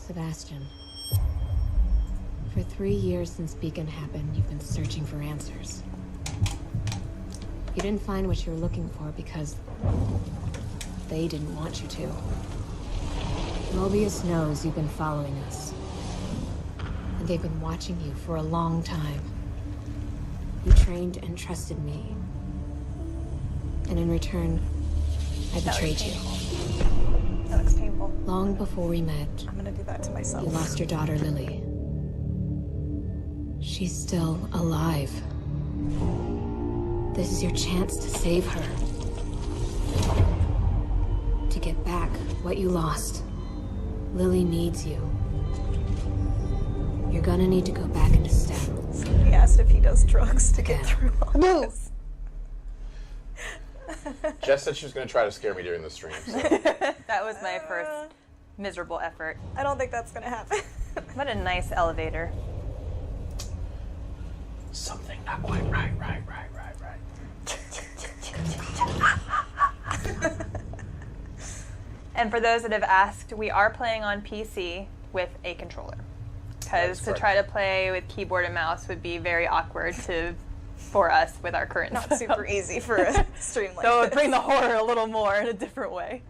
Sebastian. For 3 years since Beacon happened, you've been searching for answers. You didn't find what you were looking for because they didn't want you to. Mobius knows you've been following us. And they've been watching you for a long time. You trained and trusted me. And in return, I betrayed you. That looks painful. Long before we met, I'm gonna do that to myself. you lost your daughter, Lily. She's still alive. This is your chance to save her. To get back what you lost. Lily needs you. You're gonna need to go back into STEM. He asked if he does drugs to get through all this. Jess said she was going to try to scare me during the stream. So. That was my first miserable effort. I don't think that's gonna happen. What a nice elevator. Something not quite right. And for those that have asked, we are playing on PC with a controller. Because to try to play with keyboard and mouse would be very awkward for us with our current Not super easy for a stream like so this. bring the horror a little more in a different way.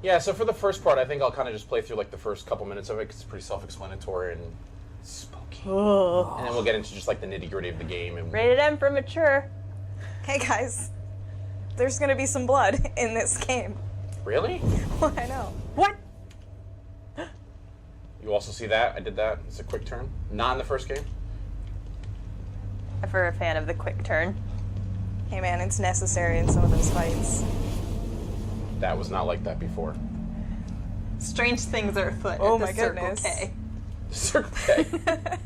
Yeah, so for the first part, I think I'll kind of just play through like the first couple minutes of it because it's pretty self-explanatory and spooky. Oh. And then we'll get into just like the nitty-gritty of the game. And Rated M for mature. Hey guys, there's gonna be some blood in this game. Really? Well, I know. What? You also see that? I did that. It's a quick turn. Not in the first game. I'm a fan of the quick turn. Hey man, it's necessary in some of those fights. That was not like that before. Strange things are afoot. Oh at the my goodness. Circle K. Circle K.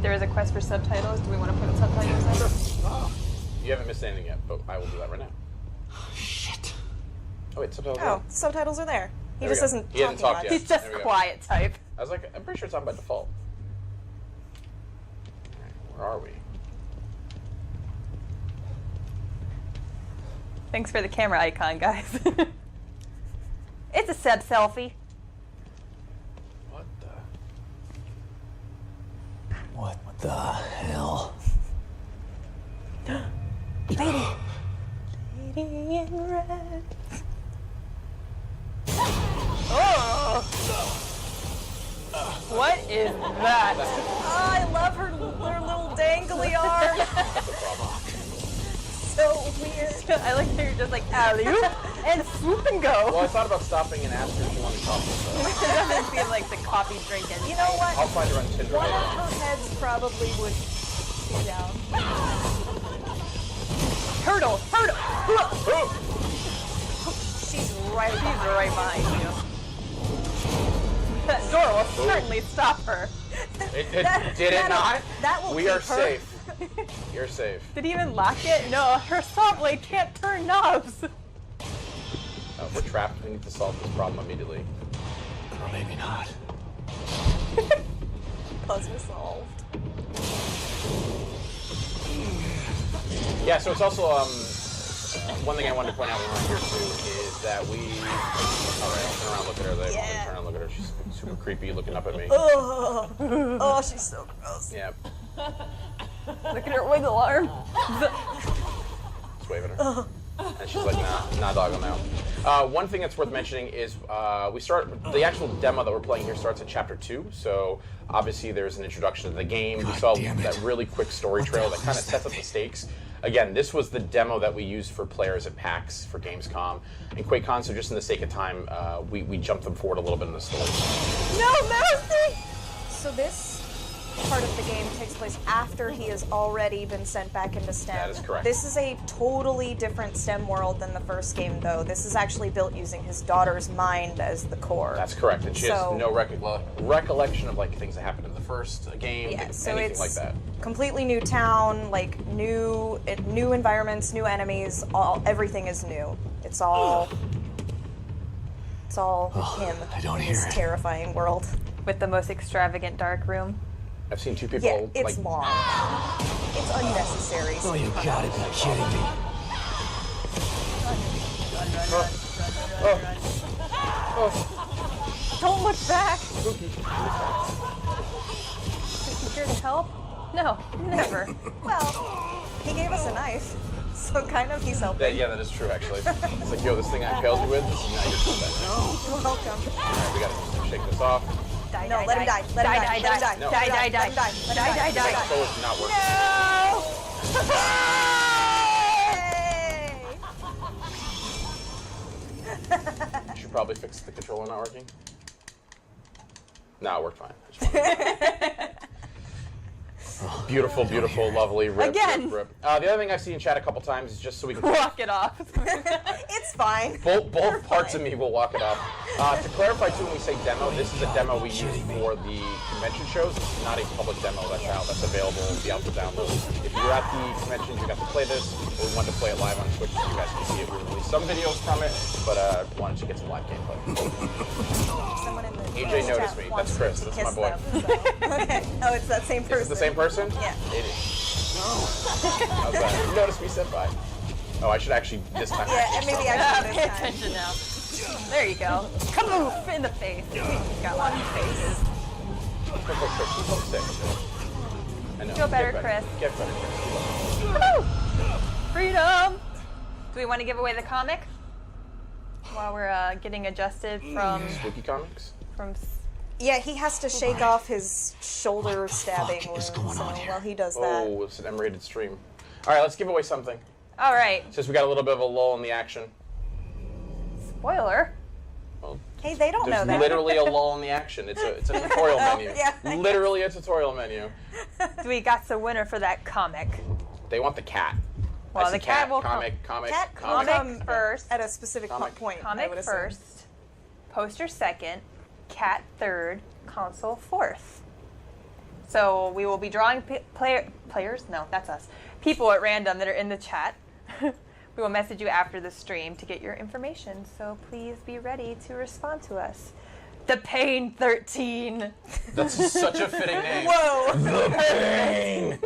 There is a quest for subtitles. Do we want to put subtitles in? Oh, you haven't missed anything yet, but I will do that right now. Shit. Oh wait, subtitles. Oh, subtitles are there. He There just we go. isn't He hasn't talking talked much. yet. He's just There we go. quiet type. I was like, I'm pretty sure it's on by default. Alright, where are we? Thanks for the camera icon, guys. It's a seb selfie. What the? What the hell? Lady. Lady in red. Oh! What is that? Oh, I love her little dangly arm. So weird. I like that you're just like alley-oop and swoop and go. Well, I thought about stopping and asking if you wanted coffee. It doesn't seem like the coffee drinking. You know what? I'll find her on Tinder One later. of her heads probably would be down. Hurdle. She's right behind you. That door will certainly stop her. Did it not? That will We keep are her. safe. You're safe. Did he even lock it? No, her saw blade can't turn knobs. We're trapped. We need to solve this problem immediately. Or maybe not. Puzzle solved. Yeah, so it's also one thing I wanted to point out when we're here too is that we. All right, I'll turn around, look at her. Yeah. Turn around, look at her. She's super creepy, looking up at me. Oh, she's so gross. Yeah, Look at her wiggle arm. just waving at her. And she's like, nah, dog, I'm out. One thing that's worth mentioning is the actual demo that we're playing here starts at chapter 2, so obviously there's an introduction to the game. We saw that really quick story trail that kind of sets up the stakes. Again, this was the demo that we used for players at PAX for Gamescom and QuakeCon, so just in the sake of time, we jumped them forward a little bit in the story. No mercy! So this part of the game takes place after he has already been sent back into STEM. That is correct. This is a totally different STEM world than the first game, though. This is actually built using his daughter's mind as the core. That's correct, and she has no recollection of like things that happened in the first game, Yeah, so anything it's like that. completely new town, like new environments, new enemies. Everything is new. It's all him. I don't in hear this it. terrifying world. With the most extravagant dark room. I've seen two people Yeah, it's like long. It's unnecessary. Oh, you gotta be kidding me. Don't look back. Spooky. Is he here to help? No, never. Well, he gave us a knife, so kind of he's helping. Yeah, that is true, actually. It's like, yo, this thing I impaled you with, this is now your stuff. You're welcome. Alright, we gotta shake this off. Die, No, die, let him die. Let him die. Let him die. No. Let him Die, die, Let him die. Let him die. die. So it's not working. Yay! Should probably fix the controller not working. No, it worked fine. Just wanted- Beautiful, beautiful, lovely. Rip, Again. rip, rip. The other thing I've seen in chat a couple times is just so we can. Walk it off. It's fine. Both parts of me will walk it up. To clarify too, when we say demo, this is a demo we use for the convention shows. It's not a public demo that's out. That's available. It'll be out for download. If you were at the conventions, you got to play this. Or we wanted to play it live on Twitch so you guys can see it. We released some videos from it, but wanted to get some live gameplay. Someone in the AJ noticed chat me. wants That's Chris. to That's kiss my boy. them, so. Okay. Oh, it's that same person. Is it the same person? Yeah. It is. How's that? You noticed me, senpai. Oh, I should actually this time. Yeah, and maybe I should Pay this time. attention now. There you go. Kaboof in the face. He's got lots of faces. Quick, Chris. He's homesick. I know. Feel better, Get Chris. Get better, Chris. Woo! Freedom! Do we want to give away the comic? While we're getting adjusted Spooky comics. from Yeah, he has to shake off his shoulder stabbing fuck wound. is going So on here? while he does that, Oh, it's an M-rated stream. All right, let's give away something. All right. Since we got a little bit of a lull in the action. Spoiler. Well, hey, they don't know there's that. literally a lull in the action. It's a tutorial menu. yeah, I Literally a tutorial menu. We got the winner for that comic. They want the cat. Well, I see the cat will come- comic. Cat comic. come first. at a specific Comic. point. I Comic would assume. first, poster second, cat third, console fourth. So we will be drawing players. No, that's us. People at random that are in the chat. We will message you after the stream to get your information. So please be ready to respond to us. The Pain 13. That's such a fitting name. Whoa! The Pain.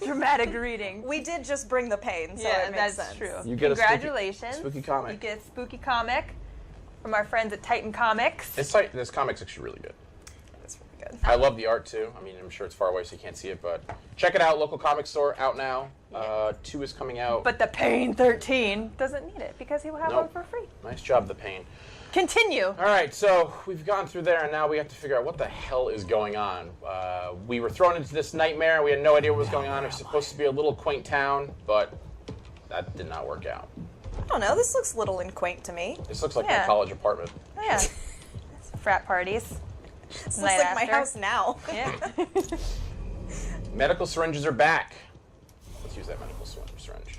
Dramatic reading. We did just bring the pain, so Yeah, it makes that's sense. true. You get a Congratulations. spooky comic. You get a spooky comic from our friends at Titan Comics. This comic's actually really good. That's really good. I love the art too. I mean, I'm sure it's far away so you can't see it, but check it out. Local comic store, out now. 2 is coming out. But the Pain 13 doesn't need it because he will have Nope. one for free. Nice job, The Pain. Continue. All right, so we've gone through there, and now we have to figure out what the hell is going on. We were thrown into this nightmare. We had no idea what was going on. It was supposed to be a little quaint town, but that did not work out. I don't know. This looks little and quaint to me. This looks like my Yeah. college apartment. Oh, yeah. Frat parties. This Night looks like my after. house now. Yeah. Medical syringes are back. Let's use that medical syringe.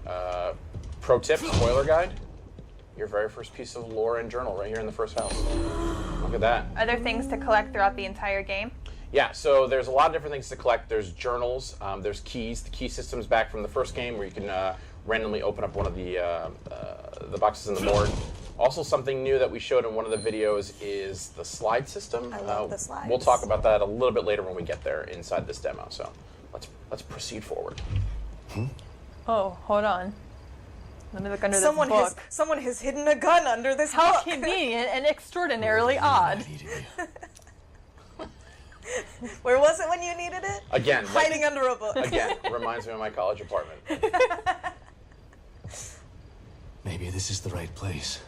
All right. Pro tip, spoiler guide. Your very first piece of lore and journal right here in the first house. Look at that. Are there things to collect throughout the entire game? Yeah, so there's a lot of different things to collect. There's journals, there's keys. The key system's back from the first game where you can randomly open up one of the boxes in the board. Also, something new that we showed in one of the videos is the slide system. I love the slides. We'll talk about that a little bit later when we get there inside this demo. So let's proceed forward. Oh, hold on. Let me look under Someone this book. someone has hidden a gun under this How book. convenient and extraordinarily odd. Where was it when you needed it? Again, Hiding under a book. again, reminds me of my college apartment. Maybe this is the right place.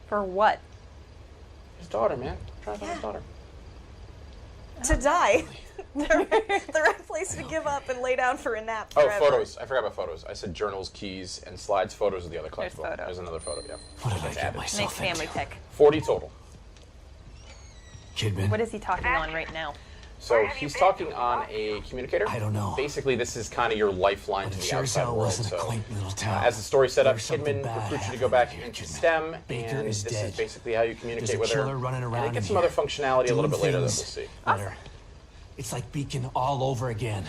For what? His daughter, man. Try to find his daughter. To die. the right place to give up and lay down for a nap Oh, forever. photos. I forgot about photos. I said journals, keys, and slides. Photos are the other There's collectible. photos. There's another photo, yeah. What did I That's get added. myself Nice family into? pick. 40 total. Kidman, What is he talking on right now? So he's talking on a communicator. I don't know. Basically, this is kind of your lifeline to But it the sure as outside hell world. wasn't a So, quaint little town. as the story set up, There's something Kidman bad recruits you to go back happening into here, Kidman. STEM, Baker and is this dead. is basically how you communicate There's a with her. killer running And around it gets in some other here, functionality a little bit doing later that we'll things see. that are- It's like Beacon all over again.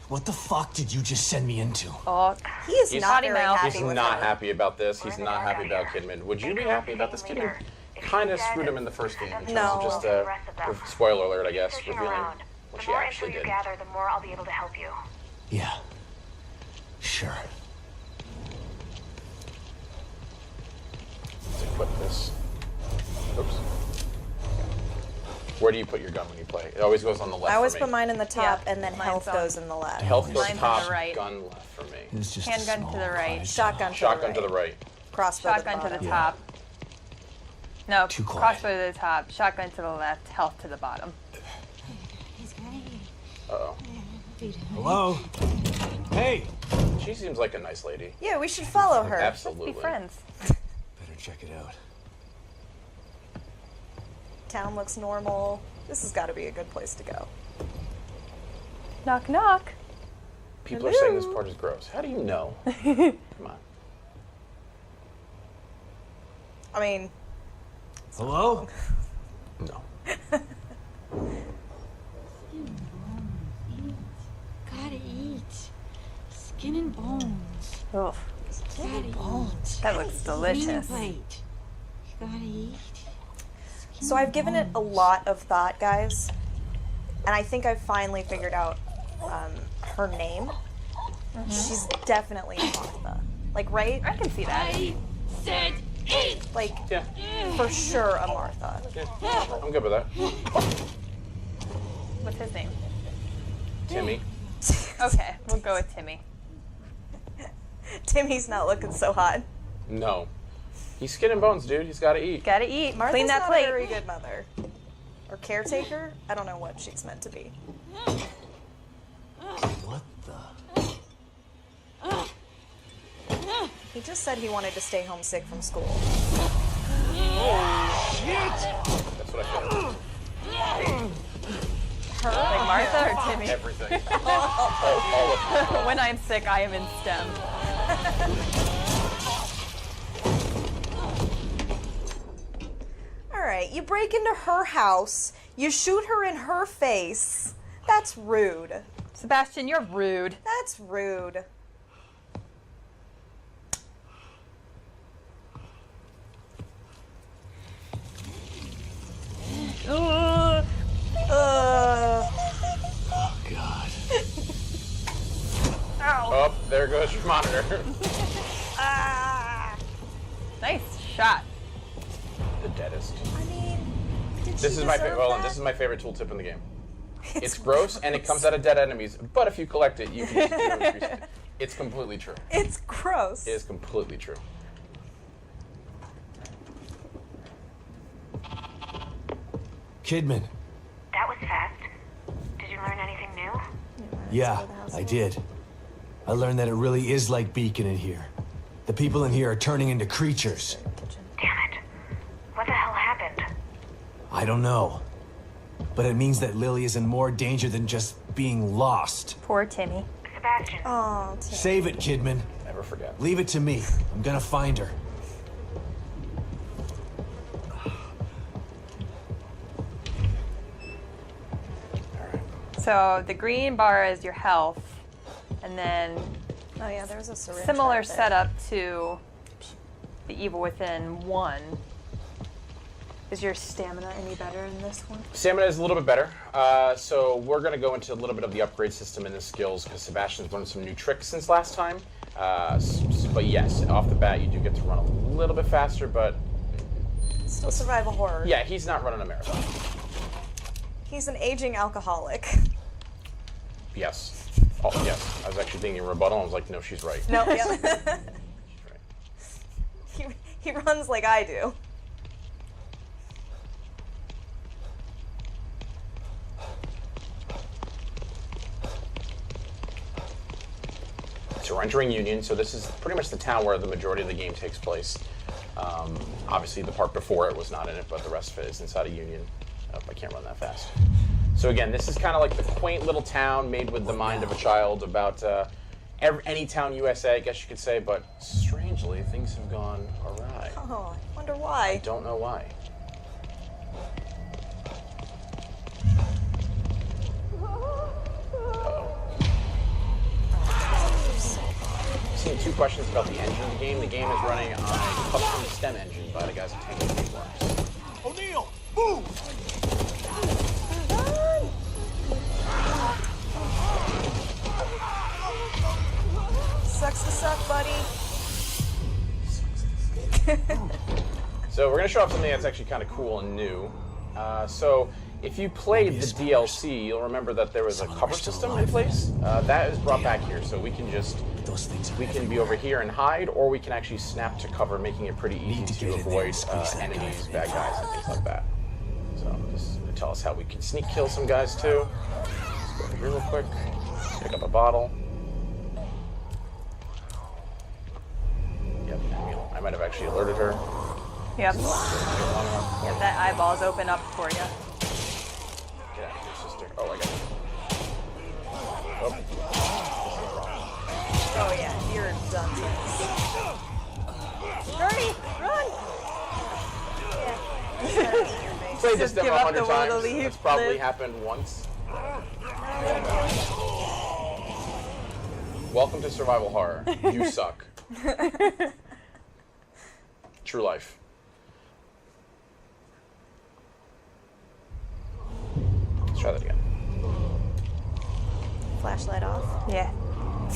What the fuck did you just send me into? Oh, He is He's- not Potty very mouth. happy He's with not her. happy about this. He's not happy about Kidman. Would you be happy about this? Kidman kind of screwed him in the first game. In terms No. of just spoiler alert, I guess, Fishing revealing around. what The she more actually info you did. gather, the more I'll be able to help you. Yeah. Sure. Where do you put your gun when you play? It always goes on the left. I always for me. put mine in the top, Yeah, and then mine's health on- goes in the left. Health goes Mine's on top, the right. gun left for me. It's just a Handgun to small the right. price. Shotgun. Shotgun to the right. Crossbow Shotgun to the bottom. top. No, Too quiet. crossbow to the top, shotgun to the left, health to the bottom. Uh-oh. Hello? Hey! She seems like a nice lady. Yeah, we should follow her. Absolutely. Be friends. Better check it out. Town looks normal. This has got to be a good place to go. Knock, knock. People are saying this part is gross. How do you know? Come on. I mean, Hello? No. Gotta eat. Skin and bones. Ugh, Gotta eat. that looks delicious. Plate. Gotta eat. so I've given it a lot of thought, guys, and I think I've finally figured out her name. She's definitely Martha. Like, right? I can see that. I said eat. Like, Yeah. for sure a Martha. Yeah. I'm good with that. What's his name? Timmy. Okay, we'll go with Timmy. Timmy's not looking so hot. No. He's skin and bones, dude. He's got to eat. Gotta eat. Martha's Clean that not plate. a very good mother. Or caretaker? I don't know what she's meant to be. What the? He just said he wanted to stay homesick from school. That's what I feel. Like Martha or Timmy? Everything. all of it. When I'm sick, I am in STEM. Alright, you break into her house, you shoot her in her face. That's rude. Sebastian, you're rude. That's rude. Oh, God. Oh, there goes your monitor. Nice shot. The deadest. I mean, did This she is my deserve favorite. Well, that? this is my favorite tooltip in the game. It's gross and it comes out of dead enemies, but if you collect it, you can increase it. It's completely true. It's gross. It is completely true. Kidman. That was fast. Did you learn anything new? Yeah, I did. I learned that it really is like Beacon in here. The people in here are turning into creatures. Damn it. What the hell happened? I don't know. But it means that Lily is in more danger than just being lost. Poor Timmy. Sebastian, Oh, Tim. Save it, Kidman. Never forget. Leave it to me. I'm gonna find her. So the green bar is your health, and then Oh yeah, there's a syringe. similar right there. setup to the Evil Within 1. Is your stamina any better in this one? Stamina is a little bit better. So we're going to go into a little bit of the upgrade system and the skills because Sebastian's learned some new tricks since last time. But yes, off the bat, you do get to run a little bit faster, but Still survive a horror. yeah, he's not running a marathon. He's an aging alcoholic. Yes. Oh, yes. I was actually thinking rebuttal. I was like, no, she's right. No, yeah. She's right. he runs like I do. So we're entering Union, so this is pretty much the town where the majority of the game takes place. Obviously, the part before it was not in it, but the rest of it is inside of Union. Oh, I can't run that fast. So again, this is kind of like the quaint little town made with the mind of a child about any town USA, I guess you could say, but strangely, things have gone awry. Oh, I wonder why. Don't know why. Seen 2 questions about the engine of the game. The game is running on a custom STEM engine by the guys at Tango Gameworks. O'Neill, move! Sucks to suck, buddy. So we're going to show off something that's actually kind of cool and new. So If you played the DLC, you'll remember that there was a cover system in place. That is brought back here, so we can just be over here and hide, or we can actually snap to cover, making it pretty easy to avoid enemies, bad guys, and things like that. So this is going to tell us how we can sneak kill some guys too. Let's go over here real quick. Pick up a bottle. Yep, I might have actually alerted her. Yep. Get that eyeballs open up for you. Get out of here, sister. Oh, I got it. Oh. Oh yeah, you're done. Hurry! Run! Played this Just demo give up 100 the will to times. leave, It's probably live. happened once. Welcome to survival horror. You suck. True life. Let's try that again. Flashlight off Yeah.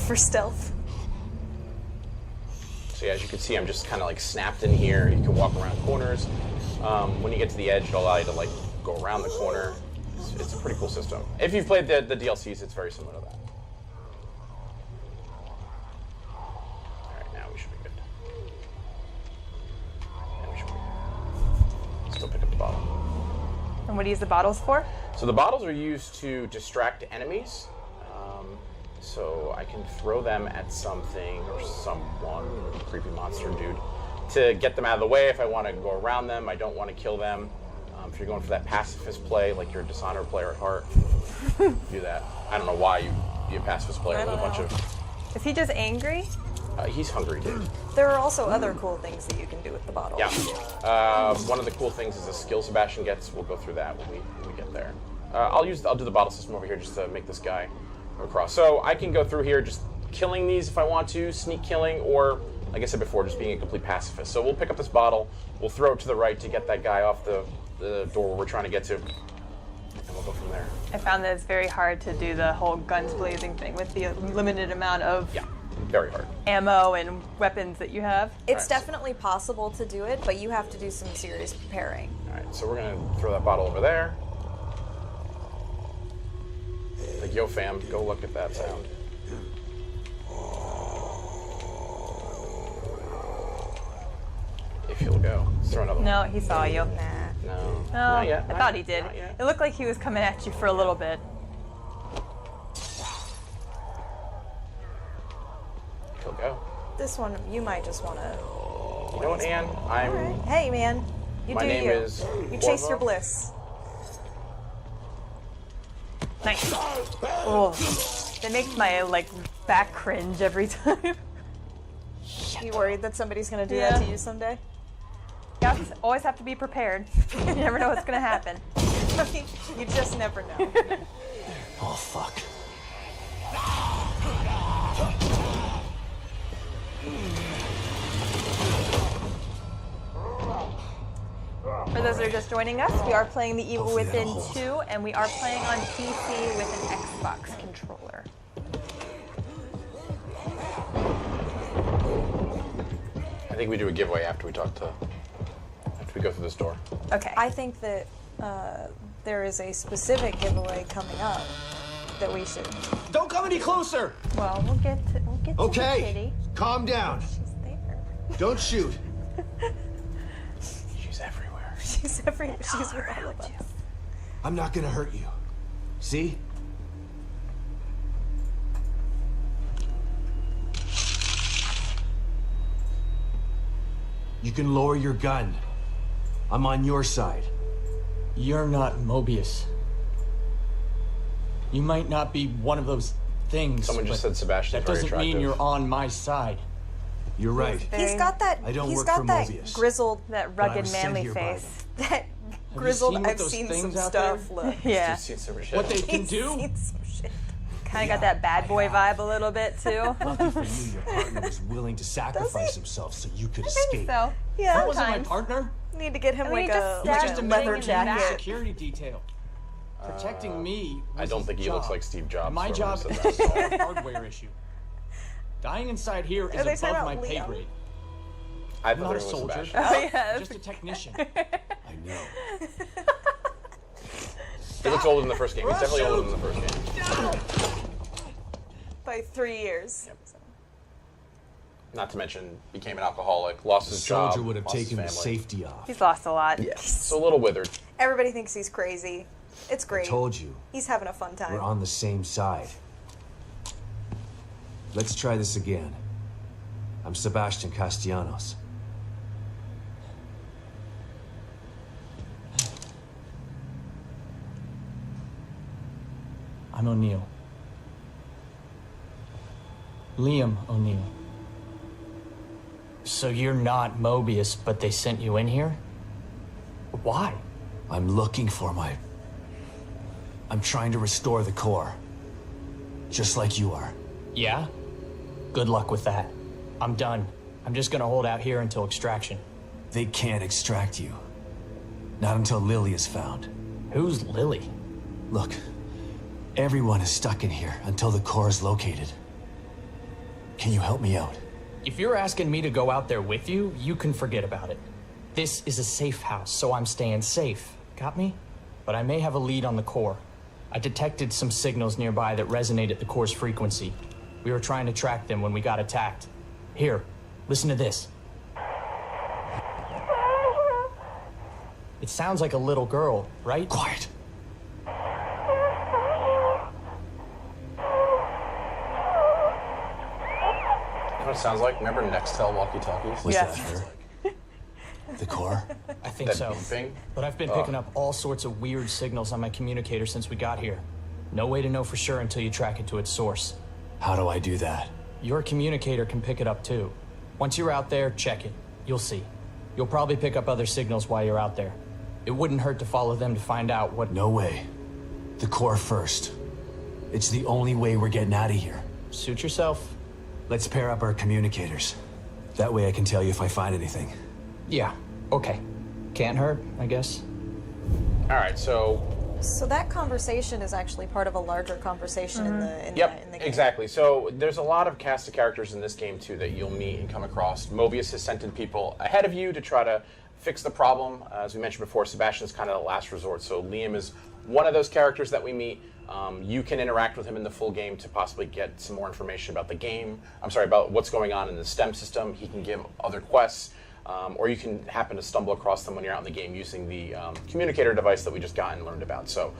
for stealth. So yeah, as you can see, I'm just kind of like snapped in here. You can walk around corners. When you get to the edge, it'll allow you to like go around the corner. It's a pretty cool system. If you've played the DLCs, it's very similar to that. All right, now we should be good. Yeah, we should be good. Let's go pick up the bottle. And what do you use the bottles for? So the bottles are used to distract enemies. So I can throw them at something or someone, creepy monster dude, to get them out of the way if I want to go around them. I don't want to kill them. If you're going for that pacifist play, like you're a Dishonored player at heart, do that. I don't know why you'd be a pacifist player with a bunch of... Is he just angry? He's hungry, dude. There are also other cool things that you can do with the bottle. Yeah. One of the cool things is the skill Sebastian gets. We'll go through that when we get there. I'll do the bottle system over here just to make this guy go across. So I can go through here just killing these if I want to, sneak killing, or like I said before, just being a complete pacifist. So we'll pick up this bottle, we'll throw it to the right to get that guy off the door where we're trying to get to, and we'll go from there. I found that it's very hard to do the whole guns blazing thing with the limited amount of Very hard. ammo and weapons that you have. It's definitely possible to do it, but you have to do some serious preparing. All right, so we're gonna throw that bottle over there. Like, yo fam, go look at that sound. If you'll go. Let's throw another one. No, he saw you. No. No, Not yet. I thought he did. Not yet. It looked like he was coming at you for a little bit. He'll go. This one, you might just want to. You know what, Anne? I'm... All right. Hey, man. You My do name you. is You chase Corvo. your bliss. Nice. Oh, that makes my back cringe every time. You worried that somebody's going to do Yeah. that to you someday? You always have to be prepared. You never know what's gonna happen. I mean, you just never know. Oh, fuck. For those that are just joining us, we are playing The Evil Within 2, and we are playing on PC with an Xbox controller. I think we do a giveaway after we go through this door. Okay. I think that there is a specific giveaway coming up that we should. Don't come any closer! Well, we'll get to the Okay, kitty. calm down. She's there. Don't shoot. She's everywhere. She's with all of us. I'm not gonna hurt you. See? You can lower your gun. I'm on your side. You're not Mobius. You might not be one of those things. Someone just but said Sebastian's that very doesn't mean attractive. you're on my side. You're right. He's got that. I don't He's work got for that Mobius. grizzled. That But I rugged, was sent manly here by face. That you grizzled. seen what I've those seen some things out stuff. there? Look. Yeah. You've seen some shit. What they can He's do? seen some shit. Kind of got that bad boy vibe a little bit too. Lucky for you, your partner was willing to sacrifice himself so you could I escape. think so. Yeah. That wasn't my Sometimes. partner. Need to get him I mean, like just a, stab like Just a a leather man in the jacket. security detail. Protecting me. I was don't his think he job. looks like Steve Jobs. My whoever job said is that. to solve a hardware issue. Dying inside here is Are they talking above about my pay Leo? grade. I I'm thought not there a was soldier. Sebastian. Oh, yeah. Just a technician. I know. He looks older than the first game. He's definitely older than the first game. By 3 years. Yep. Not to mention, became an alcoholic, lost his job, Soldier would have lost his taken the family. safety off. He's lost a lot. Yeah, so a little withered. Everybody thinks he's crazy. It's great. Told you, He's having a fun time. we're on the same side. Let's try this again. I'm Sebastian Castellanos. I'm O'Neill. Liam O'Neill. So you're not Mobius, but they sent you in here? Why? I'm looking for my... I'm trying to restore the core. Just like you are. Yeah? Good luck with that. I'm done. I'm just gonna hold out here until extraction. They can't extract you. Not until Lily is found. Who's Lily? Look, everyone is stuck in here until the core is located. Can you help me out? If you're asking me to go out there with you, you can forget about it. This is a safe house, so I'm staying safe. Got me? But I may have a lead on the core. I detected some signals nearby that resonate at the core's frequency. We were trying to track them when we got attacked. Here, listen to this. It sounds like a little girl, right? Quiet. You know what it sounds like? Remember Nextel walkie-talkies? Was Yes. that her? The core? I think That so. beeping? But I've been picking up all sorts of weird signals on my communicator since we got here. No way to know for sure until you track it to its source. How do I do that? Your communicator can pick it up too. Once you're out there, check it. You'll see. You'll probably pick up other signals while you're out there. It wouldn't hurt to follow them to find out what... No way. The core first. It's the only way we're getting out of here. Suit yourself. Let's pair up our communicators. That way I can tell you if I find anything. Yeah, okay. Can't hurt, I guess. All right, so So that conversation is actually part of a larger conversation in the in yep, the game. exactly. So there's a lot of cast of characters in this game too that you'll meet and come across. Mobius has sent in people ahead of you to try to fix the problem. As we mentioned before, Sebastian's kind of the last resort. So Liam is one of those characters that we meet. You can interact with him in the full game to possibly get some more information about the game. I'm sorry, about what's going on in the STEM system. He can give other quests. Or you can happen to stumble across them when you're out in the game using the communicator device that we just got and learned about. So,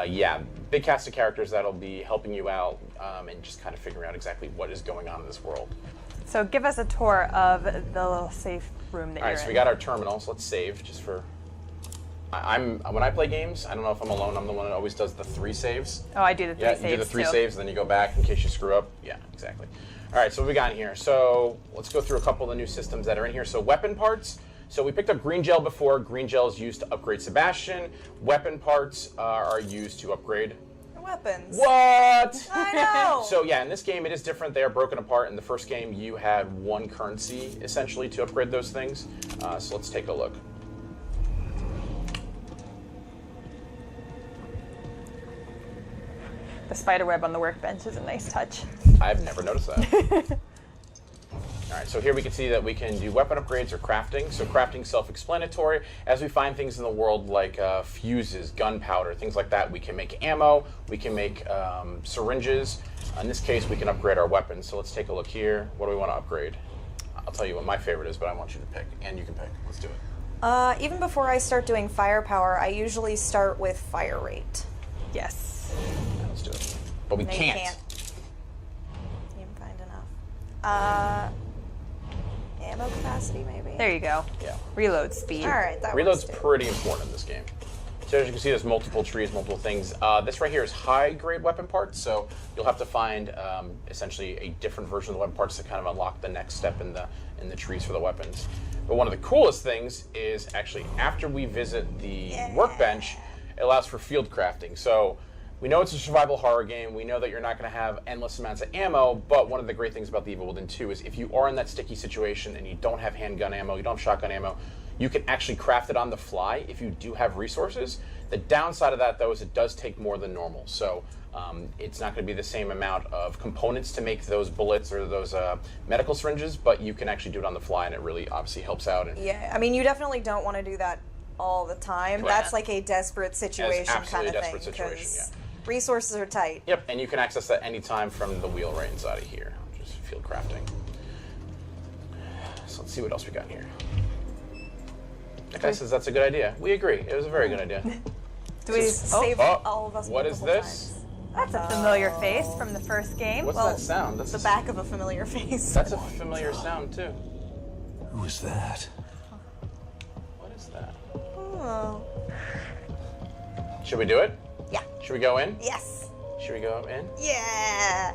yeah, big cast of characters that'll be helping you out and just kind of figuring out exactly what is going on in this world. So give us a tour of the little safe room that All you're right, so in. we got our terminals. Let's save just for... when I play games, I don't know if I'm alone. I'm the one that always does the 3 saves. Oh, I do the 3 Yeah, saves you do the 3 too. saves, and then you go back in case you screw up. Yeah, exactly. All right, so what we got in here? So let's go through a couple of the new systems that are in here. So weapon parts. So we picked up green gel before. Green gel is used to upgrade Sebastian. Weapon parts are used to upgrade... Weapons. What? I know. So yeah, in this game it is different. They are broken apart. In the first game, you had 1 currency essentially to upgrade those things. So let's take a look. The spider web on the workbench is a nice touch. I've never noticed that. All right, so here we can see that we can do weapon upgrades or crafting. So crafting self-explanatory. As we find things in the world like fuses, gunpowder, things like that, we can make ammo, we can make syringes. In this case, we can upgrade our weapons. So let's take a look here. What do we want to upgrade? I'll tell you what my favorite is, but I want you to pick, and you can pick. Let's do it. Even before I start doing firepower, I usually start with fire rate. Yes. Yeah, let's do it. But we No, you can't. can't even find enough. Ammo capacity, maybe? There you go. Yeah. Reload speed. All right, that Reload's works too. pretty important in this game. So as you can see, there's multiple trees, multiple things. This right here is high-grade weapon parts, so you'll have to find essentially a different version of the weapon parts to kind of unlock the next step in the trees for the weapons. But one of the coolest things is actually after we visit the workbench, it allows for field crafting. So we know it's a survival horror game. We know that you're not going to have endless amounts of ammo, but one of the great things about The Evil Within 2 is if you are in that sticky situation and you don't have handgun ammo, you don't have shotgun ammo, you can actually craft it on the fly if you do have resources. The downside of that, though, is it does take more than normal. So it's not going to be the same amount of components to make those bullets or those medical syringes, but you can actually do it on the fly, and it really obviously helps out. And Yeah, I mean, you definitely don't want to do that all the time. Correct. That's like a desperate situation kind of absolutely a thing. desperate situation, 'Cause resources are tight. Yep, and you can access that anytime from the wheel right inside of here, which is field crafting. So let's see what else we got in here. That guy says that's a good idea. We agree. It was a very good idea. Do we? Save all of us What is multiple this? times. That's a familiar face from the first game. What's that sound? That's The back of a familiar face. That's a familiar sound too. Who is that? What is that? Oh. Should we do it? Yeah. Should we go in? Yes. Should we go in? Yeah.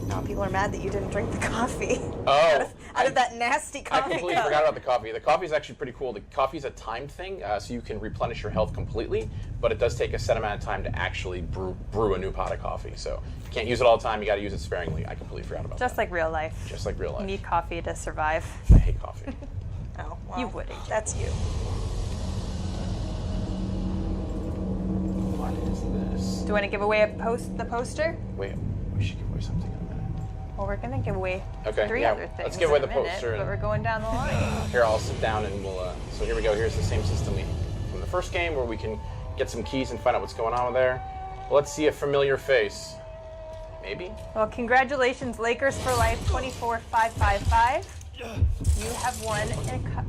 Now people are mad that you didn't drink the coffee. Oh. Out of that nasty I coffee completely cup. forgot about the coffee. The coffee is actually pretty cool. The coffee is a timed thing, so you can replenish your health completely, but it does take a set amount of time to actually brew a new pot of coffee. So you can't use it all the time. You got to use it sparingly. I completely forgot about Just that. like real life. Just like real life. You need coffee to survive. I hate coffee. Oh, well, You wouldn't. That's you. What is this? Do you want to give away the poster? Wait, we should give away something in a minute. Well, we're going to give away Okay, 3 yeah, other things. let's give away in a the minute, poster But and- we're going down the line. Here, I'll sit down and we'll. So here we go. Here's the same system from the first game where we can get some keys and find out what's going on there. Let's see a familiar face. Maybe? Well, congratulations, Lakers for Life 24555. You have won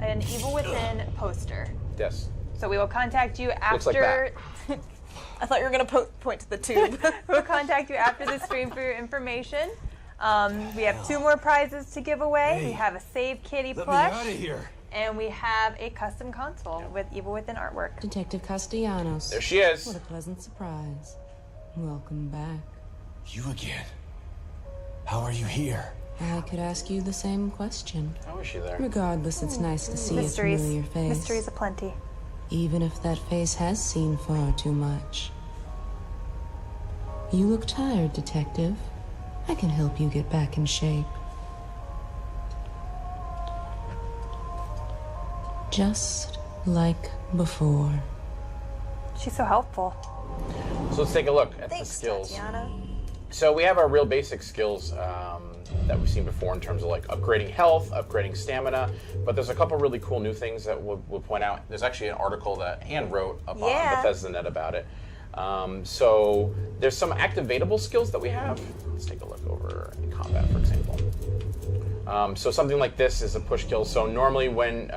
an Evil Within poster. Yes. So we will contact you after. Looks like that. I thought you were going to point to the tube. We'll contact you after the stream for your information. We have 2 more prizes to give away. Hey, we have a Save Kitty Let plush. me out of here. And we have a custom console with Evil Within artwork. Detective Castellanos. There she is. What a pleasant surprise. Welcome back. You again. How are you here? I could ask you the same question. How is she there? Regardless, it's nice to see Mysteries. a familiar face. Mysteries aplenty. Even if that face has seen far too much. You look tired, Detective. I can help you get back in shape. Just like before. She's so helpful. So let's take a look at Thanks, the skills. Tatiana. So we have our real basic skills that we've seen before in terms of like upgrading health, upgrading stamina, but there's a couple really cool new things that we'll point out. There's actually an article that Anne wrote up on Bethesda Net about it. So there's some activatable skills that we have. Let's take a look over in combat, for example. So something like this is a push kill. So normally when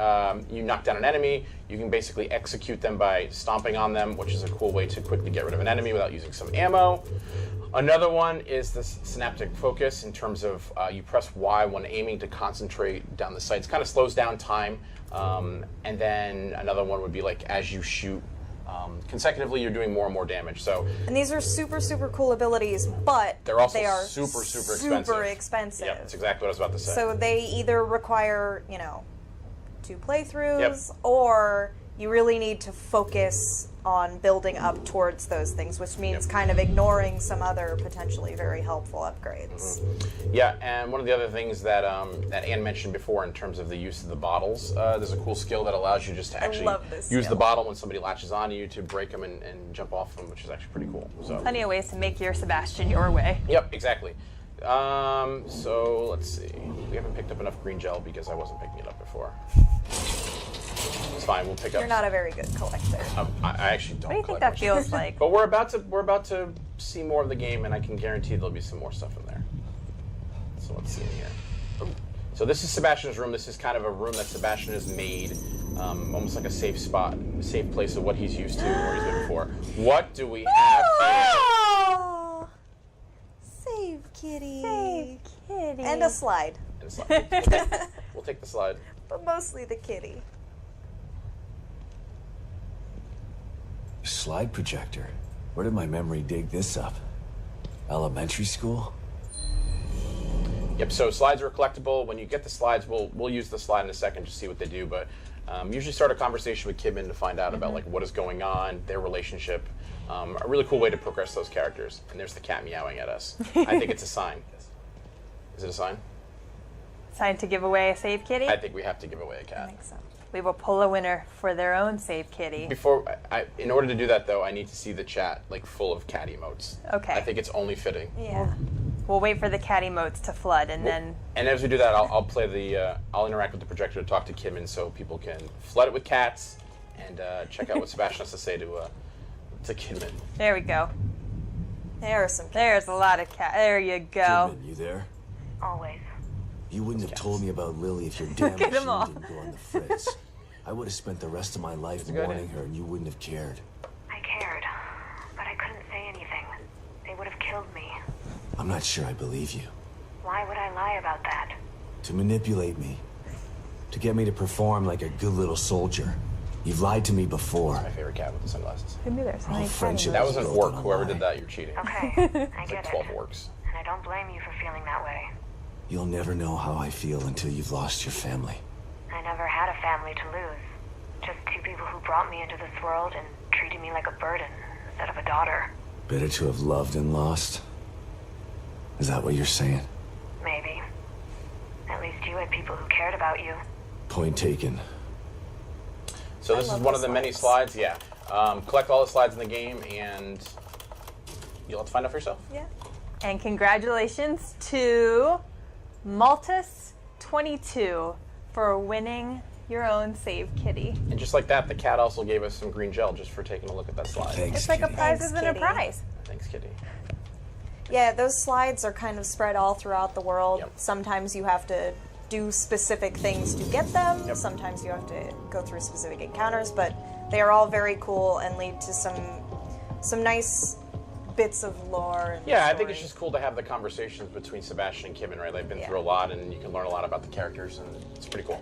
you knock down an enemy, you can basically execute them by stomping on them, which is a cool way to quickly get rid of an enemy without using some ammo. Another one is the synaptic focus in terms of you press Y when aiming to concentrate down the sights. Kind of slows down time. And then another one would be like as you shoot consecutively, you're doing more and more damage. So And these are super, super cool abilities, but they're also they are super expensive. Super expensive. Yeah, that's exactly what I was about to say. So they either require, 2 playthroughs, Yep. or you really need to focus on building up towards those things, which means kind of ignoring some other potentially very helpful upgrades. Yeah, and one of the other things that that Anne mentioned before in terms of the use of the bottles, there's a cool skill that allows you just to actually love this use the skill. bottle when somebody latches onto you to break them and jump off them, which is actually pretty cool. So. Plenty of ways to make your Sebastian your way. Yep, exactly. So let's see. We haven't picked up enough green gel because I wasn't picking it up before. It's fine. We'll pick up. You're not a very good collector. I actually don't. What do you think collect that much. feels like? But we're about to see more of the game, and I can guarantee there'll be some more stuff in there. So let's see here. So this is Sebastian's room. This is kind of a room that Sebastian has made, almost like a safe spot, safe place of what he's used to or he's been before. What do we have here? Oh, save kitty. Save kitty. And a slide, And it's like- we'll take the slide. but mostly the kitty. Slide projector. Where did my memory dig this up? Elementary school? Yep. So slides are collectible. When you get the slides, we'll use the slide in a second to see what they do. But usually start a conversation with Kidman to find out about like what is going on, their relationship. A really cool way to progress those characters. And there's the cat meowing at us. I think it's a sign. Is it a sign? Time to give away a Save Kitty? I think we have to give away a cat. I think so. We will pull a winner for their own Save Kitty. Before, in order to do that though, I need to see the chat like full of cat emotes. Okay. I think it's only fitting. Yeah. We'll wait for the cat emotes to flood, and then... And as we do that, I'll play the... I'll interact with the projector to talk to Kimmin so people can flood it with cats and check out what Sebastian has to say to Kimmin. There we go. There are some cats. There's a lot of cat. There you go. Kidman, you there? Always. You wouldn't have told me about Lily if your damn at machine them all. didn't go on the fritz. I would have spent the rest of my life good. mourning her, and you wouldn't have cared. I cared, but I couldn't say anything. They would have killed me. I'm not sure I believe you. Why would I lie about that? To manipulate me. To get me to perform like a good little soldier. You've lied to me before. My favorite cat with the sunglasses. Who knew there's so Our many cat friendship That emotes? was an built orc. on a Whoever lie. did that, you're cheating. Okay, I It's get like 12 it. orcs. And I don't blame you for feeling that way. You'll never know how I feel until you've lost your family. I never had a family to lose. Just two people who brought me into this world and treated me like a burden instead of a daughter. Better to have loved and lost? Is that what you're saying? Maybe. At least you had people who cared about you. Point taken. So this is love one the of the many slides. slides, yeah. Collect all the slides in the game, and you'll have to find out for yourself. Yeah. And congratulations to Maltus22 for winning your own Save Kitty. And just like that, the cat also gave us some green gel just for taking a look at that slide. Thanks, It's like a kitty. prize Thanks, within a kitty. prize. Thanks, Kitty. Yeah, those slides are kind of spread all throughout the world. Yep. Sometimes you have to do specific things to get them. Yep. Sometimes you have to go through specific encounters, but they are all very cool and lead to some nice bits of lore. And Yeah, I think it's story. just cool to have the conversations between Sebastian and Kimmin, right? They've been Yeah. through a lot, and you can learn a lot about the characters, and it's pretty cool.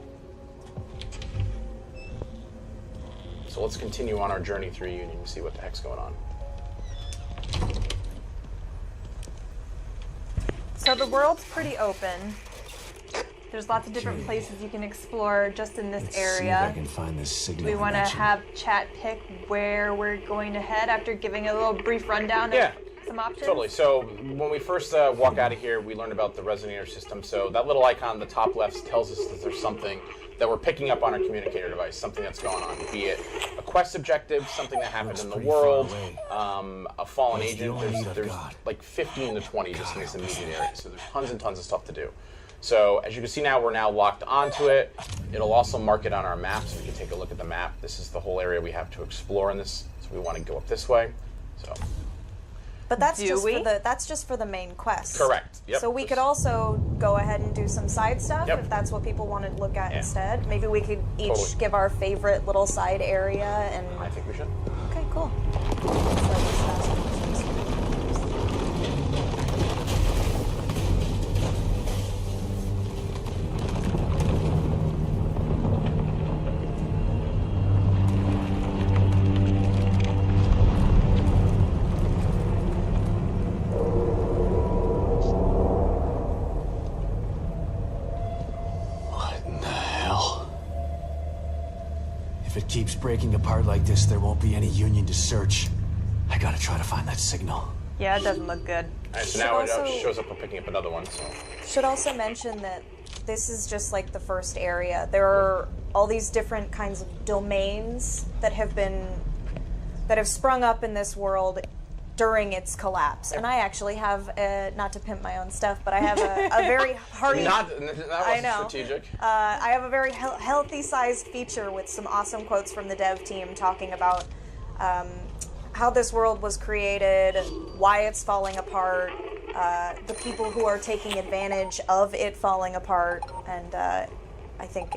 So let's continue on our journey through Union and see what the heck's going on. So the world's pretty open. There's lots of different places you can explore just in this Let's see if I area. can find this signal. We want to mentioned. have chat pick where we're going to head after giving a little brief rundown Yeah. of some options. Totally. So when we first walk out of here, we learned about the resonator system. So that little icon on the top left tells us that there's something that we're picking up on our communicator device, something that's going on, be it a quest objective, something that happened Looks in the pretty far world, away. a fallen That's the agent. only need I've There's got. like 15 to 20 just in this immediate area. So there's tons and tons of stuff to do. So as you can see now, we're now locked onto it. It'll also mark it on our map, so we can take a look at the map. This is the whole area we have to explore in this. So we want to go up this way. So But that's Do just we? for the main quest. correct. Yep. So we This- could also go ahead and do some side stuff Yep. if that's what people want to look at Yeah. instead. Maybe we could each Totally. give our favorite little side area and. I think we should. Okay, cool. Let's let this fast. What in the hell? If it keeps breaking apart like this, there won't be any Union to search. I gotta try to find that signal. Yeah, it doesn't look good. All right, so Should now it also- shows up. We're picking up another one. So Should also mention that this is just like the first area. There are all these different kinds of domains that have sprung up in this world during its collapse. And I actually have not to pimp my own stuff, but I have a very hearty. that I wasn't know. strategic. I have a very healthy sized feature with some awesome quotes from the dev team talking about how this world was created, why it's falling apart, the people who are taking advantage of it falling apart, and I think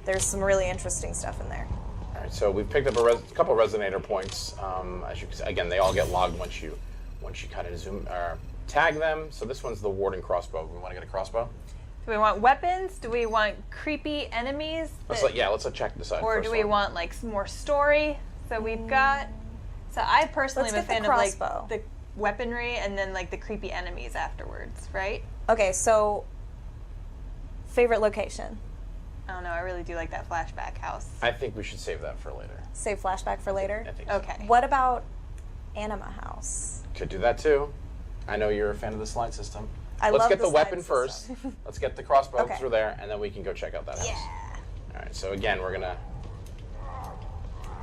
there's some really interesting stuff in there. All right, so we've picked up a couple resonator points. As you can see, again, they all get logged once you kind of zoom or tag them. So this one's the warden crossbow. We want to get a crossbow. Do we want weapons? Do we want creepy enemies? Let's check this out. Or first do we one. want like some more story? So we've got. So I personally Let's am a get the fan of like crossbow. the weaponry and then like the creepy enemies afterwards, right? Okay, so favorite location. I don't know. I really do like that flashback house. I think we should save that for later. Save flashback for later. I think so. Okay. What about Anima House? Could do that too. I know you're a fan of the slide system. Let's Let's get the the weapon slide first. system. Let's get the crossbow Okay. through there, and then we can go check out that house. Yeah. All right. So again, we're gonna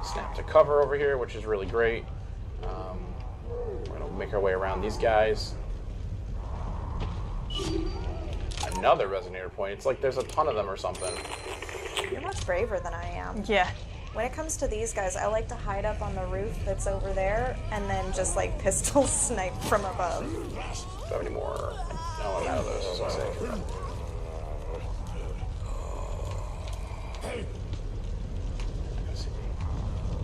snap to cover over here, which is really great. We're gonna make our way around these guys. Another resonator point. It's like there's a ton of them or something. You're much braver than I am. Yeah. When it comes to these guys, I like to hide up on the roof that's over there and then just like pistol snipe from above. Do I have any more? No, I'm out of those. So safe.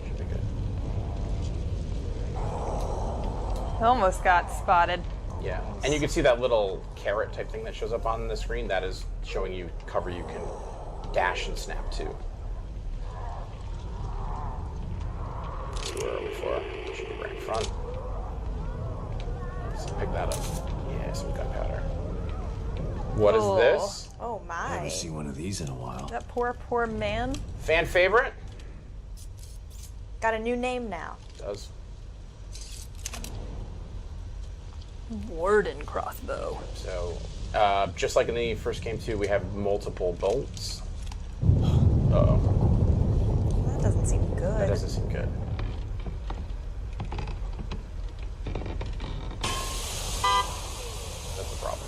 Should be good. Almost got spotted. Yeah, and you can see that little carrot type thing that shows up on the screen. That is showing you cover you can dash and snap to. Where are we for? Should be right in front. Let's pick that up. Yeah, some gunpowder. What is this? Oh my. Haven't seen one of these in a while. That poor man. Fan favorite? Got a new name now. Does. Warden crossbow. So, just like in the first game too, we have multiple bolts. Uh-oh. That doesn't seem good. That doesn't seem good. That's the problem.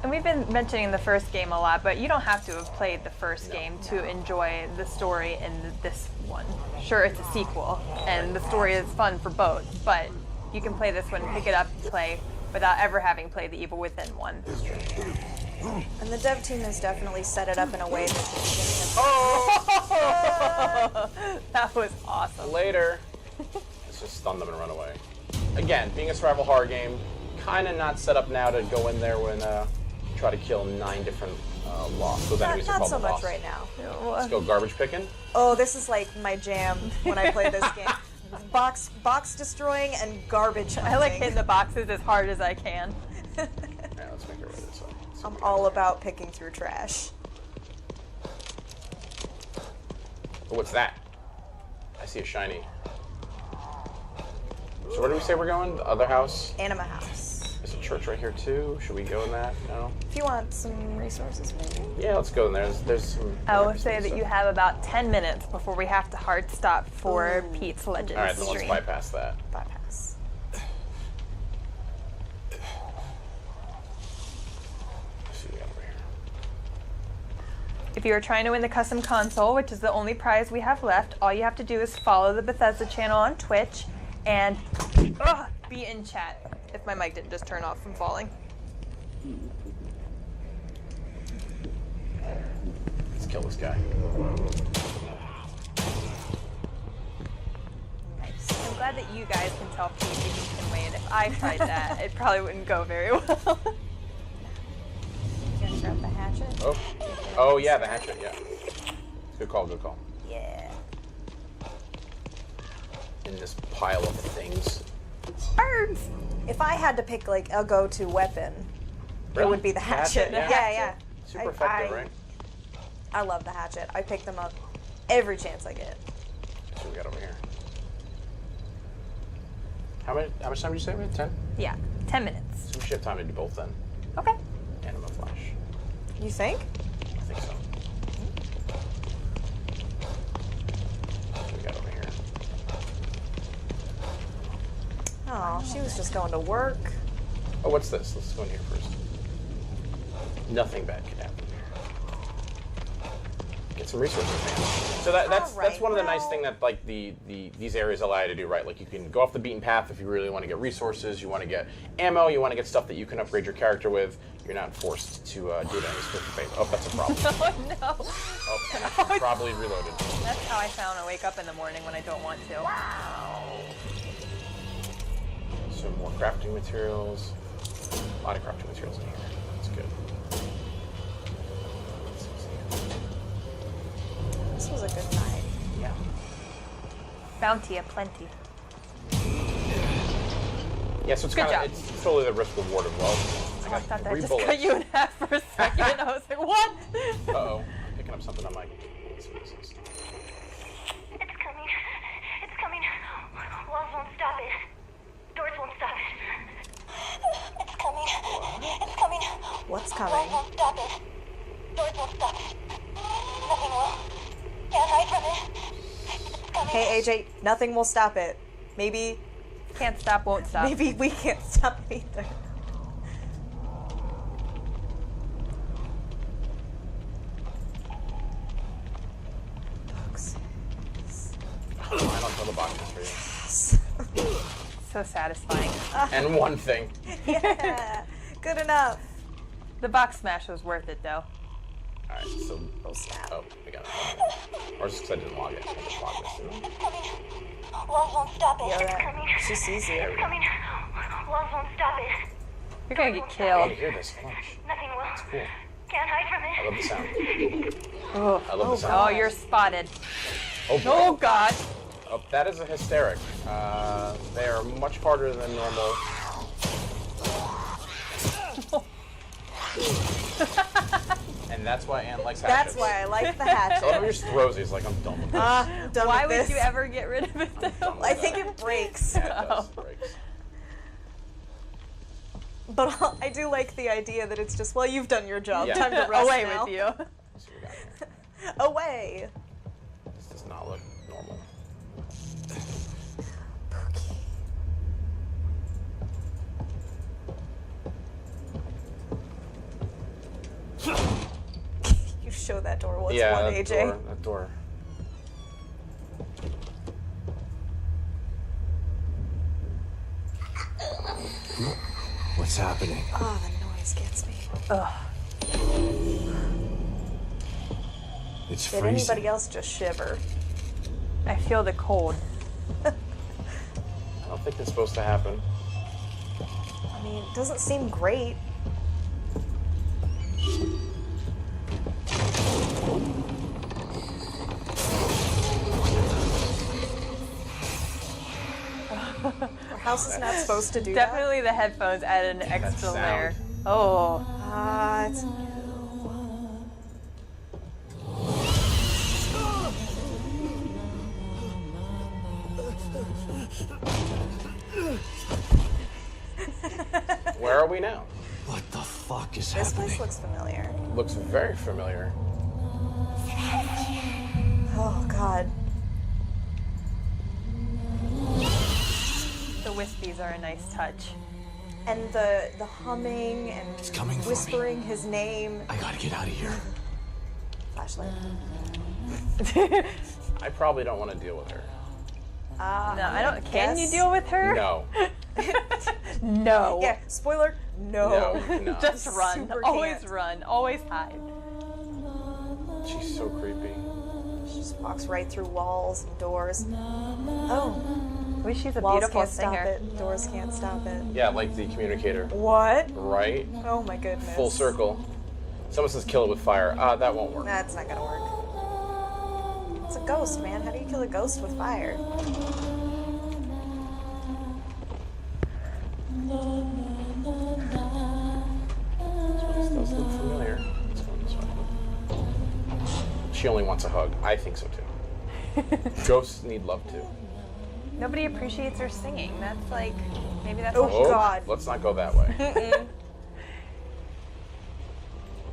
And we've been mentioning the first game a lot, but you don't have to have played the first game to enjoy the story in this one. Sure, it's a sequel, and the story is fun for both, but you can play this one, pick it up, play, without ever having played the Evil Within one. And the dev team has definitely set it up in a way that That was awesome. Later. Let's just stun them and run away. Again, being a survival horror game, kind of not set up now to go in there when try to kill 9 different lost. Those enemies are not called so the much lost. right now. Let's go garbage picking. Oh, this is like my jam when I play this game. Box destroying and garbage hunting. I like hitting the boxes as hard as I can. Yeah, let's make it right this way. I'm all about picking through trash. Oh, what's that? I see a shiny. So where do we say we're going? The other house? Anima House. There's a church right here too. Should we go in that? No? If you want some resources, maybe. Yeah, let's go in there. There's some... I will say that you have about 10 minutes before we have to hard stop for Pete's Legends Alright, then let's stream. bypass that. Bypass. Let's see what we got over here. If you are trying to win the custom console, which is the only prize we have left, all you have to do is follow the Bethesda channel on Twitch and be in chat. If my mic didn't just turn off from falling. Let's kill this guy. Nice. I'm glad that you guys can tell Pete that he can win. If I tried that, it probably wouldn't go very well. You gonna grab the hatchet? Oh yeah, the hatchet, yeah. Good call, good call. Yeah. In this pile of things. Birds! If I had to pick like a go-to weapon, it would be the hatchet. Yeah. Super effective, right? I love the hatchet. I pick them up every chance I get. What we got over here? How much time did you say we had? 10? Yeah, 10 minutes. So we should have time to do both then. Okay. Anima Flash. You think? I think so. What we got over here? Oh, she was just going to work. Oh, what's this? Let's go in here first. Nothing bad can happen here. Get some resources, man. So that's one of the nice things that like these areas allow you to do, right? Like you can go off the beaten path if you really want to get resources, you want to get ammo, you want to get stuff that you can upgrade your character with. You're not forced to do that in this phase. Oh, that's a problem. Oh no. Oh, and I probably reloaded. That's how I found I wake up in the morning when I don't want to. Some more crafting materials. A lot of crafting materials in here. That's good. This was a good night. Yeah. Bounty aplenty. Yeah, so it's Good kind job. of it's totally the risk reward as well. Oh, I thought that 3 just bullets. cut you in half for a second. I was like, what? Uh-oh. I'm picking up something on my... Let's see what this is. It's coming. It's coming. Walls won't stop it. Doors won't stop it. It's coming. It's coming. What's Walls coming? won't stop it. Doors won't stop it. Nothing will. Can't hide from it. It's coming. Hey AJ, nothing will stop it. Maybe Can't stop, won't stop. we can't stop it either. boxes for you. So satisfying. And one thing. Yeah, good enough. The box smash was worth it, though. Alright, so. Oh, snap. Oh, we got it. Or just because I didn't log it. I just logged this through. Love won't stop it. Yeah, It's that, coming. she sees you. It's coming. Love won't stop it. You're gonna get I killed. can hear this lunch. Nothing will. It's cool. Can't hide from I it. love the sound. Oh, I love the oh, sound. you're spotted. Oh, boy. Oh, God. Oh, that is a hysteric. They are much harder than normal. And that's why Ant likes hatchets. That's why I like the hatchet. Some of your just throws these like I'm done with this. I'm done Why with would this. you ever get rid of it, though? I think it breaks. Yeah, it does. It breaks. But I do like the idea that it's just, well, you've done your job. Yeah. Time to rest Away now. with you. Let's see what we got here. Away. This does not look normal. You show that door what's Yeah, one, that AJ. door. That door. What's happening? Oh, the noise gets me. It's Did freezing. anybody else just shiver? I feel the cold. I don't think that's supposed to happen. I mean, it doesn't seem great. Our house is not supposed to do Definitely the headphones added an extra sound. layer. Oh. that. It's... Where are we now? What the fuck is This happening? place looks familiar. Looks very familiar. Oh, God. The wispies are a nice touch. And the humming and It's coming for me. whispering his name. I gotta get out of here. Flashlight. I probably don't want to deal with her. No, I don't. Can you guess- deal with her? No. No. Yeah, spoiler, no. No. Just run. Super Always can't. run. Always hide. She's so creepy. She just walks right through walls and doors. Oh, Wish she's a walls beautiful can't stop singer. it. Doors can't stop it. Yeah, like the communicator. What? Right? Oh my goodness. Full circle. Someone says kill it with fire. That won't work. That's not gonna work. It's a ghost, man. How do you kill a ghost with fire? This does look familiar. Let's go this way. She only wants a hug. I think so too. Ghosts need love too. Nobody appreciates her singing. That's like, maybe that's Oh, what Oh, God. let's not go that way.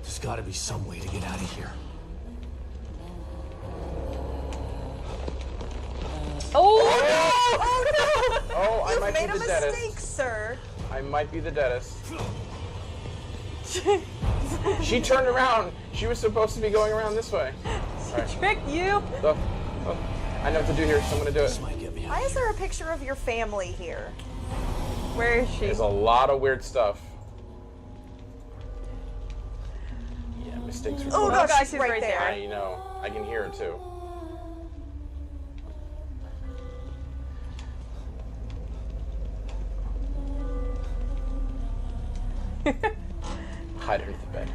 There's gotta be some way to get out of here. Oh! Oh, I You've might made be a the deadest. mistake, sir. I might be the deadest. She turned around. She was supposed to be going around this way. All right. Trick you! Look, look. I know what to do here, so I'm gonna do This it. might get me out Why of is there a picture of your family here? Where is she? There's a lot of weird stuff. Yeah, mistakes were Oh, made. gosh, gosh, she's she's right right there. I know. I can hear it too. Hide underneath the bed.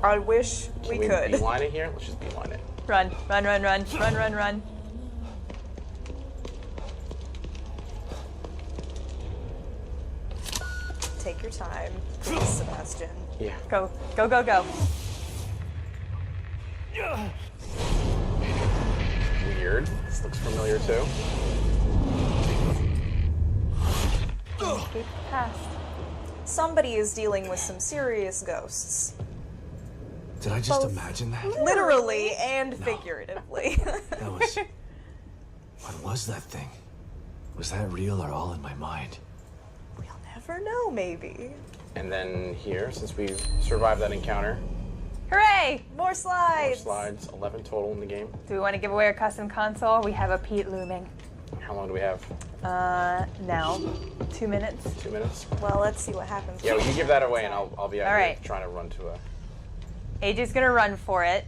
I wish we Can could. beeline it here? Let's just beeline it. Run, run, run, run, run, run, run. Take your time, please, Sebastian. Yeah. Go, go, go, go. Weird. This looks familiar too. Keep past. Somebody is dealing with some serious ghosts. Did I just Both. imagine that? Literally and figuratively. That was... What was that thing? Was that real or all in my mind? We'll never know, maybe. And then here, since we've survived that encounter, Hooray! More more slides. slides, 11 total in the game. Do we want to give away our custom console? We have a Pete looming. How long do we have? Now, 2 minutes. 2 minutes? Well, let's see what happens. Yeah, well, you give that away and I'll be out All here right. trying to run to a... AJ's gonna run for it.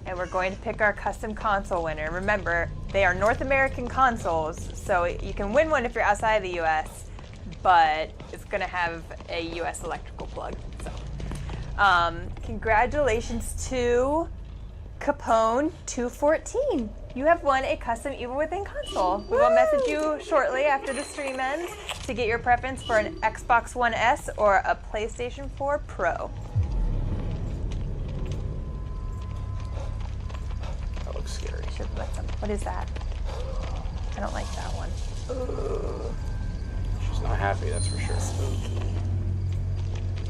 And we're going to pick our custom console winner. Remember, they are North American consoles, so you can win one if you're outside of the US, but it's gonna have a US electrical plug. So, congratulations to Capone 214. You have won a custom Evil Within console. We will message you shortly after the stream ends to get your preference for an Xbox One S or a PlayStation 4 Pro. That looks scary. What is that? I don't like that one. She's not happy, that's for sure.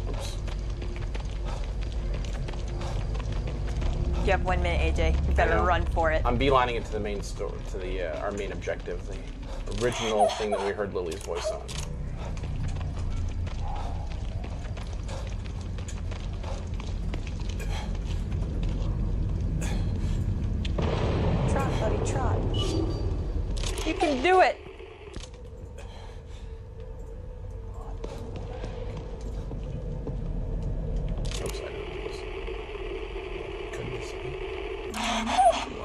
Oops. You have 1 minute, AJ. You better run for it. I'm beelining it to the main story, to the our main objective, the original thing that we heard Lily's voice on. Trot, buddy, trot. You can do it. Oops, I didn't do this. Goodness me.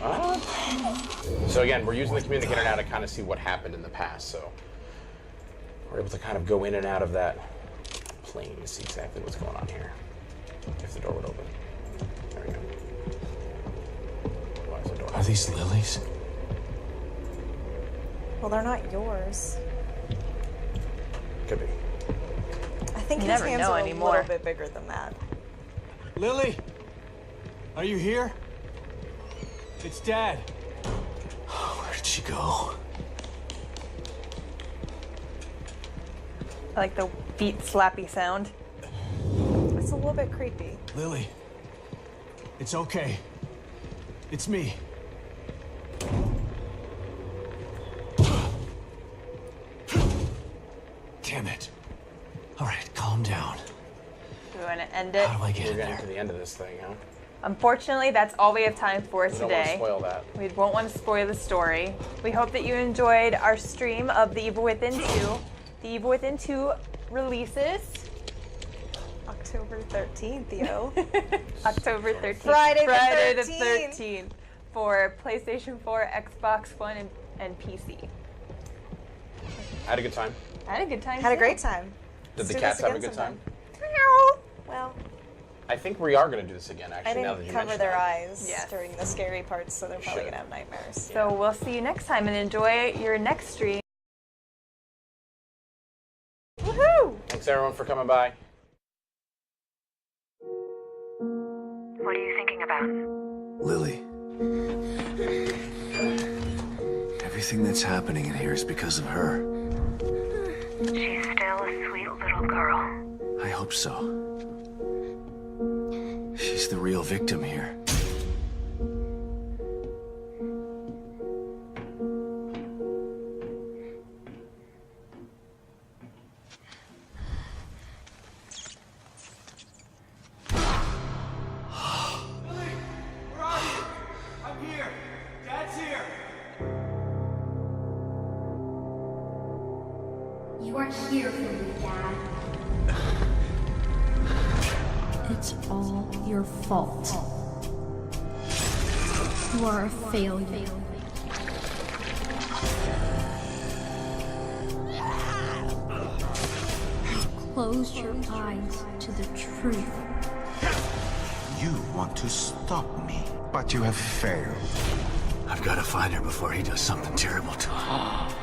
What? So again, we're using the communicator now to kind of see what happened in the past, so we're able to kind of go in and out of that plane to see exactly what's going on here. If the door would open. There we go. Why is the door Are these lilies? Well, they're not yours. Could be. I think You his never hands know are anymore. a little bit bigger than that. Lily? Are you here? It's Dad. Where did she go? I like the beat slappy sound. It's a little bit creepy. Lily. It's okay. It's me. Damn it. All right, calm down. Do we want to end it? How do I get We're in getting there? to the end of this thing, huh? Unfortunately, that's all we have time for We don't want to today. spoil that. We won't want to spoil the story. We hope that you enjoyed our stream of The Evil Within 2. The Evil Within 2 releases October 13th, yo. October 13th. Friday the the 13th. 13th for PlayStation 4, Xbox One, and PC. I had a good time. I had a good time. Had a too. great time. Did Let's the do cats this have a again good time? sometime. Well, I think we are going to do this again, I actually, now that didn't you cover mention their that. eyes Yes. during the scary parts, so they're probably should. gonna have nightmares. So we'll see you next time and enjoy your next stream. Woohoo! Thanks, everyone, for coming by. What are you thinking about? Lily. Everything that's happening in here is because of her. She's still a sweet little girl. I hope so. She's the real victim here. Where are you? I'm here. Dad's here. You are here for me, Dad. It's all your fault. You are a failure. Close your eyes to the truth. You want to stop me, but you have failed. I've got to find her before he does something terrible to her.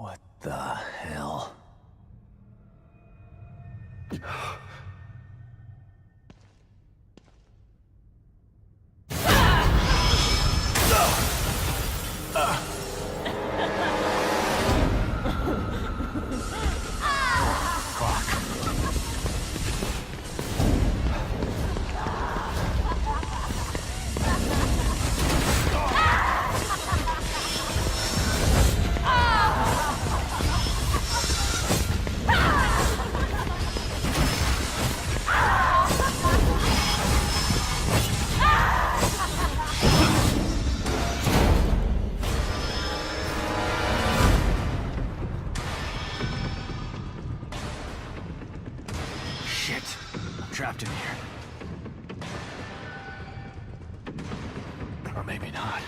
What the hell? Shit. I'm trapped in here. Or maybe not.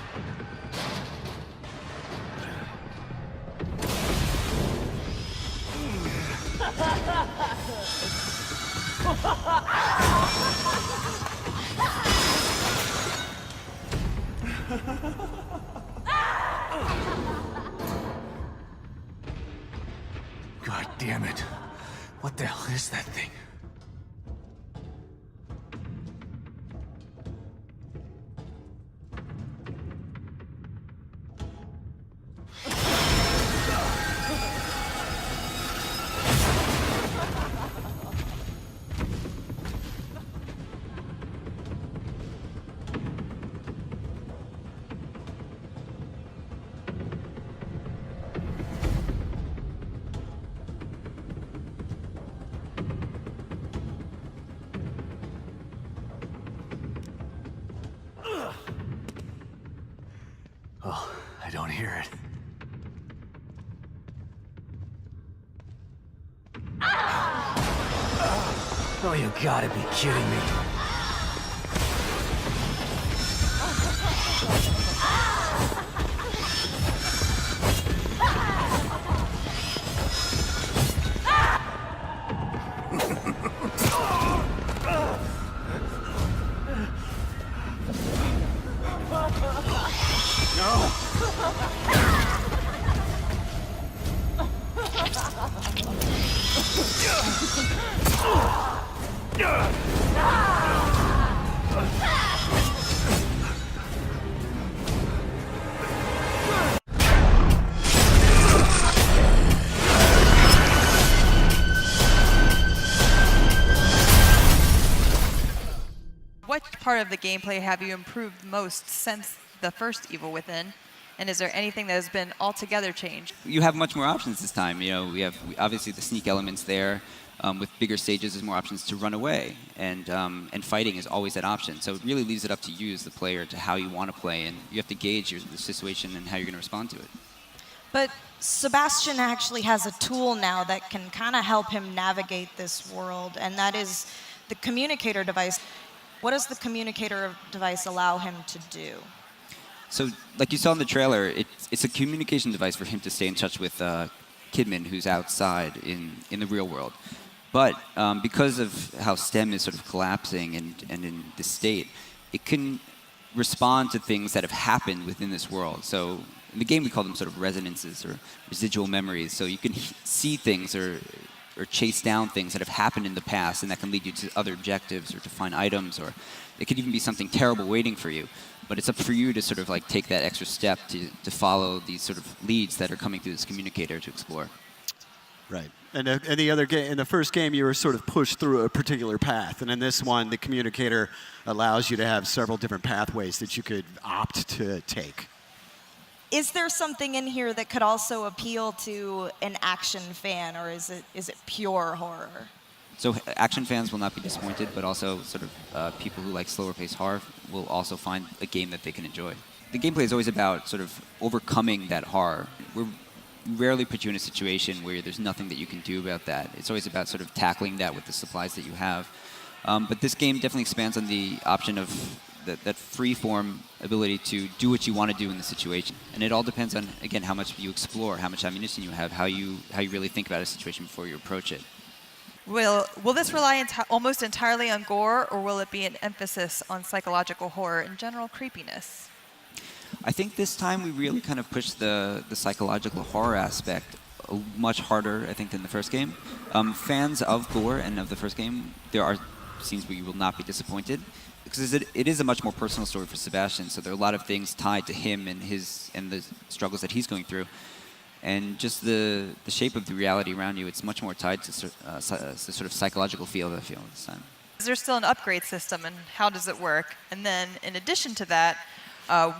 God damn it. What the hell is that thing? Oh, I don't hear it. Oh, you gotta be kidding me. What part of the gameplay have you improved most since the first Evil Within? And is there anything that has been altogether changed? You have much more options this time. You know, we have obviously the sneak elements there. With bigger stages, there's more options to run away, and fighting is always that option. So it really leaves it up to you as the player to how you want to play, and you have to gauge the situation and how you're going to respond to it. But Sebastian actually has a tool now that can kind of help him navigate this world, and that is the communicator device. What does the communicator device allow him to do? So, like you saw in the trailer, it's a communication device for him to stay in touch with Kidman, who's outside in the real world. But because of how STEM is sort of collapsing and in this state, it can respond to things that have happened within this world. So in the game, we call them sort of resonances or residual memories. So you can see things or chase down things that have happened in the past, and that can lead you to other objectives or to find items, or it could even be something terrible waiting for you. But it's up for you to sort of like take that extra step to follow these sort of leads that are coming through this communicator to explore. Right. And in the first game, you were sort of pushed through a particular path, and in this one, the communicator allows you to have several different pathways that you could opt to take. Is there something in here that could also appeal to an action fan, or is it pure horror? So action fans will not be disappointed, but also sort of people who like slower paced horror will also find a game that they can enjoy. The gameplay is always about sort of overcoming that horror. We rarely put you in a situation where there's nothing that you can do about that. It's always about sort of tackling that with the supplies that you have. But this game definitely expands on the option of that free-form ability to do what you want to do in the situation. And it all depends on, again, how much you explore, how much ammunition you have, how you really think about a situation before you approach it. Will this rely almost entirely on gore, or will it be an emphasis on psychological horror and general creepiness? I think this time we really kind of pushed the psychological horror aspect much harder, I think, than the first game. Fans of gore and of the first game, there are scenes where you will not be disappointed, because it is a much more personal story for Sebastian. So there are a lot of things tied to him and the struggles that he's going through, and just the shape of the reality around you. It's much more tied to the sort of psychological feel that I feel this time. Is there still an upgrade system, and how does it work? And then, in addition to that,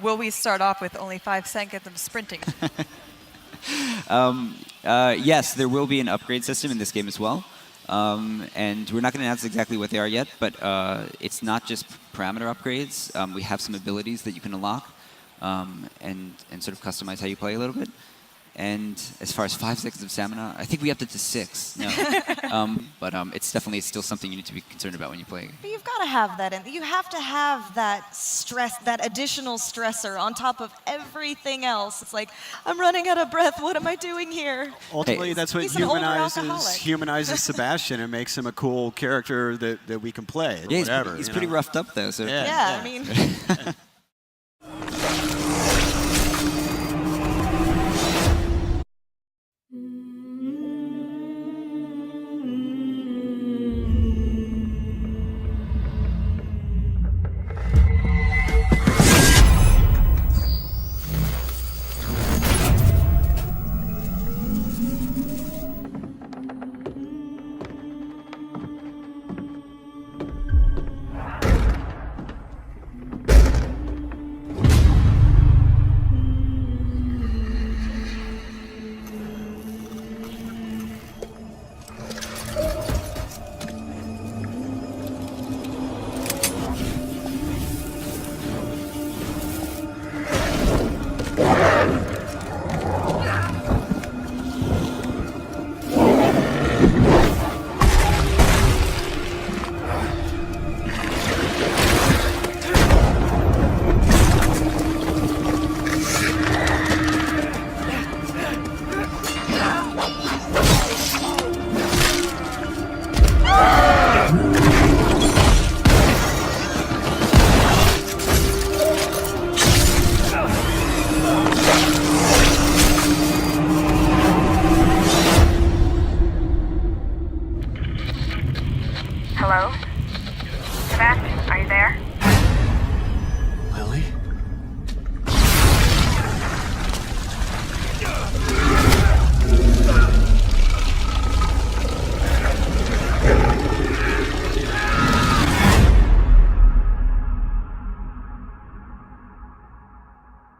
will we start off with only 5 seconds of sprinting? Yes, there will be an upgrade system in this game as well. And we're not going to announce exactly what they are yet, but it's not just parameter upgrades. We have some abilities that you can unlock and sort of customize how you play a little bit. And as far as 5 seconds of stamina, I think we upped it to 6. No. But it's definitely still something you need to be concerned about when you play. But you've got to have that in. You have to have that stress, that additional stressor on top of everything else. It's like, I'm running out of breath. What am I doing here? Ultimately, that's what humanizes Sebastian and makes him a cool character that we can play. Yeah, whatever, he's pretty roughed up, though. So. Yeah, I mean... Hello? Sebastian, are you there?